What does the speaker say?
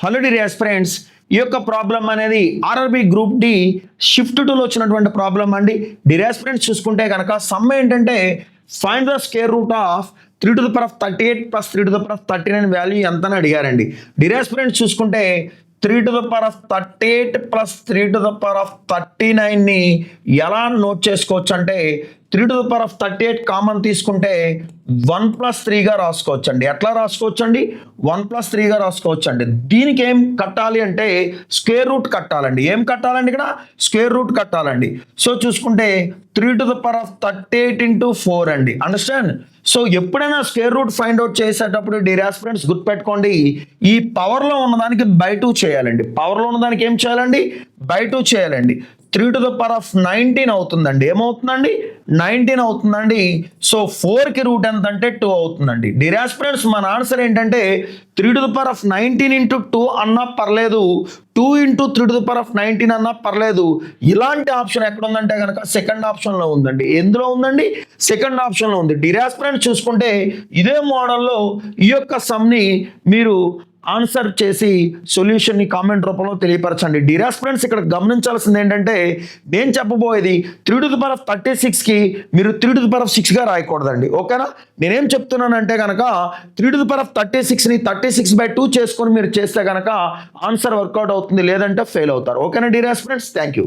Hello dear friends, ఈ యొక్క problem అనేది ఆర్ఆర్బి గ్రూప్ డి షిఫ్ట్ టూలో వచ్చినటువంటి ప్రాబ్లం అండి. డియర్ ఫ్రెండ్స్ చూసుకుంటే కనుక సమ్ ఏంటంటే find the square root of 3 to the power of 38 plus 3 to the power of 39 value ఎంత అని అడిగారండి. డియర్ ఫ్రెండ్స్ చూసుకుంటే 3 to the power of 38 plus 3 to the power of 39ని ఎలా నోట్ చేసుకోవచ్చు అంటే 3 to the power of 38 common తీసుకుంటే 1 plus 3గా రాసుకోవచ్చు అండి. ఎట్లా రాసుకోవచ్చు అండి? 1 plus 3గా రాసుకోవచ్చు అండి. దీనికి ఏం కట్టాలి అంటే స్క్వేర్ రూట్ కట్టాలండి. ఏం కట్టాలండి? ఇక్కడ స్క్వేర్ రూట్ కట్టాలండి. సో చూసుకుంటే 3 to the power of 38 into 4 అండి. అండర్స్టాండ్? సో ఎప్పుడైనా స్క్వేర్ రూట్ ఫైండ్ అవుట్ చేసేటప్పుడు డియర్ ఫ్రెండ్స్ గుర్తుపెట్టుకోండి, ఈ పవర్లో ఉన్నదానికి బై 2 చేయాలండి. పవర్లో ఉన్నదానికి ఏం చేయాలండి? బై 2 చేయాలండి. 3 to the power of 19 అవుతుందండి. ఏమవుతుందండి? 19 అవుతుందండి. సో 4కి రూట్ ఎంత అంటే 2 అవుతుందండి. డియర్ ఫ్రెండ్స్ మన ఆన్సర్ ఏంటంటే 3 to the power of 19 into 2 అన్నా పర్లేదు, 2 into 3 to the power of 19 అన్నా పర్లేదు. ఇలాంటి ఆప్షన్ ఎక్కడ ఉందంటే కనుక సెకండ్ ఆప్షన్లో ఉందండి. ఎందులో ఉందండి? సెకండ్ ఆప్షన్లో ఉంది. డియర్ ఫ్రెండ్స్ చూసుకుంటే ఇదే మోడల్లో ఈ యొక్క సమ్ని మీరు ఆన్సర్ చేసి సొల్యూషన్ని కామెంట్ రూపంలో తెలియపరచండి. డియర్ ఫ్రెండ్స్ ఇక్కడ గమనించాల్సింది ఏంటంటే నేను చెప్పబోయేది 3 to the power of 36కి మీరు 3 to the power of 6గా రాయకూడదండి. ఓకేనా? నేనేం చెప్తున్నానంటే కనుక 3 to the power of 36ని 36/2 చేసుకొని మీరు చేస్తే కనుక ఆన్సర్ వర్కౌట్ అవుతుంది, లేదంటే ఫెయిల్ అవుతారు. ఓకేనా డియర్ ఫ్రెండ్స్? Thank you.